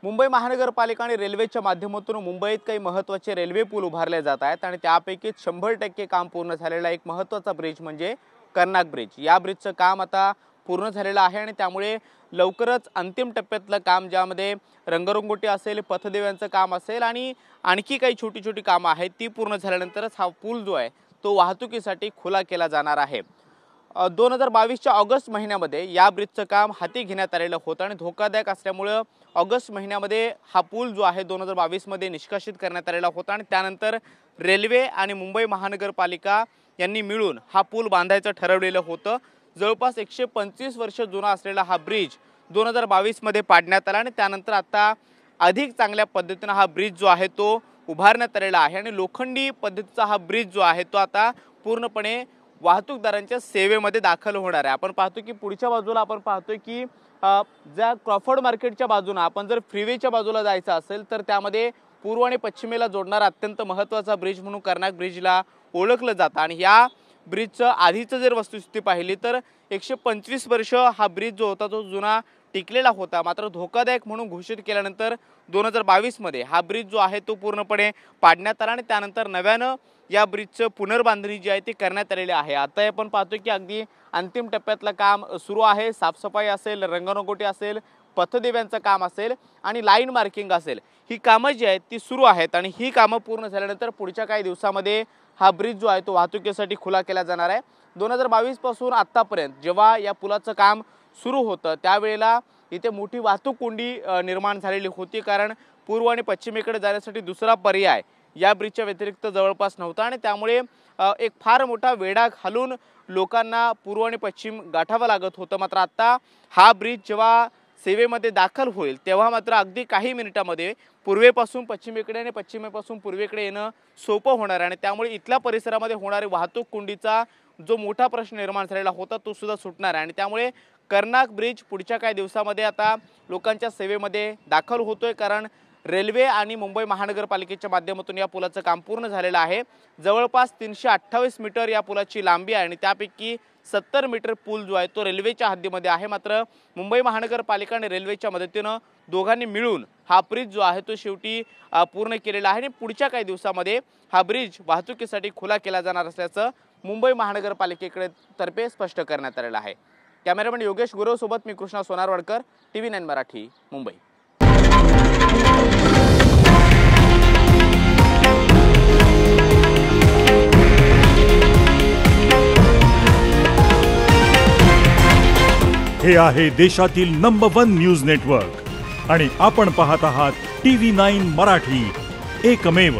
मुंबई महानगरपालिका आणि रेल्वेच्या माध्यमातून मुंबईत काही महत्त्वाचे रेल्वे पूल उभारले जात आहेत आणि त्यापैकी 100% काम पूर्ण झालेला एक महत्त्वाचा ब्रिज म्हणजे कर्नाक ब्रिज। या ब्रिजचं काम आता पूर्ण झालेलं आहे आणि त्यामुळे लवकरच अंतिम टप्प्यातलं काम ज्यामध्ये रंगरंगोटी असेल, पथदिव्यांचं काम असेल आणि आणखी काही छोटी छोटी कामं आहेत ती पूर्ण झाल्यानंतरच हा पूल जो आहे तो वाहतुकीसाठी खुला केला जाणार आहे। 2022च्या ऑगस्ट महिन्यामध्ये या ब्रिजचं काम हाती घेण्यात आलेलं होतं आणि धोकादायक असल्यामुळे ऑगस्ट महिन्यामध्ये हा पूल जो आहे 2022 मध्ये निष्कासित करण्यात आलेला होता आणि त्यानंतर रेल्वे आणि मुंबई महानगरपालिका यांनी मिळून हा पूल बांधायचं ठरवलेलं होतं। जवळपास 125 वर्ष जुना असलेला हा ब्रिज 2022 मध्ये पाडण्यात आला आणि त्यानंतर आता अधिक चांगल्या पद्धतीने हा ब्रिज जो आहे तो उभारण्यात आलेला आहे आणि लोखंडी पद्धतीचा हा ब्रिज जो आहे तो आता पूर्णपणे वाहतूकदारांच्या सेवेमध्ये दाखल होणार आहे। आपण पाहतो की पुढच्या बाजूला आपण पाहतोय की ज्या क्रॉफर्ड मार्केटच्या बाजूने आपण जर फ्रीवेच्या बाजूला जायचं असेल तर त्यामध्ये पूर्व आणि पश्चिमेला जोडणारा अत्यंत महत्त्वाचा ब्रिज म्हणून कर्नाक ब्रिजला ओळखलं जातं आणि या ब्रिजचं आधीचं जर वस्तुस्थिती पाहिली तर 125 वर्ष हा ब्रिज जो होता तो जुना टिकलेला होता। मात्र धोकादायक म्हणून घोषित केल्यानंतर 2022 मध्ये हा ब्रिज जो आहे तो पूर्णपणे पाडण्यात आला आणि त्यानंतर नव्यानं या ब्रिजचं पुनर्बांधणी जी आहे ती करण्यात आलेली आहे। आता आपण पाहतो की अगदी अंतिम टप्प्यातलं काम सुरू आहे। साफसफाई असेल, रंगरंगोटी असेल, पथदिव्यांचं काम असेल आणि लाईन मार्किंग असेल, ही कामं जी आहेत ती सुरू आहेत आणि ही कामं पूर्ण झाल्यानंतर पुढच्या काही दिवसामध्ये हा ब्रिज जो आहे तो वाहतुकीसाठी खुला केला जाणार आहे। 2022 पासून आतापर्यंत जेव्हा या पुलाचं काम सुरू होतं त्यावेळेला इथे मोठी वाहतूक कोंडी निर्माण झालेली होती, कारण पूर्व आणि पश्चिमेकडे जाण्यासाठी दुसरा पर्याय या ब्रिजच्या व्यतिरिक्त जवळपास नव्हता आणि त्यामुळे एक फार मोठा वेढा घालून लोकांना पूर्व आणि पश्चिम गाठावं लागत होतं। मात्र आता हा ब्रिज जेव्हा सेवेमध्ये दाखल होईल तेव्हा मात्र अगदी काही मिनिटांमध्ये पूर्वेपासून पश्चिमेकडे आणि पश्चिमेपासून पूर्वेकडे येणं सोपं होणार आहे आणि त्यामुळे इथल्या परिसरामध्ये होणारी वाहतूक कोंडीचा जो मोठा प्रश्न निर्माण झालेला होता तो सुद्धा सुटणार आहे आणि त्यामुळे कर्नाक ब्रिज पुढच्या काही दिवसामध्ये आता लोकांच्या सेवेमध्ये दाखल होतोय, कारण रेल्वे आणि मुंबई महानगरपालिकेच्या माध्यमातून या पुलाचं काम पूर्ण झालेलं आहे। जवळपास 328 मीटर या पुलाची लांबी आहे आणि त्यापैकी 70 मीटर पूल जो आहे तो रेल्वेच्या हद्दीमध्ये आहे। मात्र मुंबई महानगरपालिका आणि रेल्वेच्या मदतीनं दोघांनी मिळून हा ब्रिज जो आहे तो शेवटी पूर्ण केलेला आहे आणि पुढच्या काही दिवसामध्ये हा ब्रिज वाहतुकीसाठी खुला केला जाणार असल्याचं मुंबई महानगरपालिकेकडे तर्फे स्पष्ट करण्यात आलेलं आहे। कॅमेरामॅन योगेश गुरव सोबत मी कृष्णा सोनारवाडकर, TV9 मराठी, मुंबई। हे आहे देशातील नंबर 1 न्यूज नेटवर्क आणि आपण पाहत आहात TV9 मराठी, एकमेव।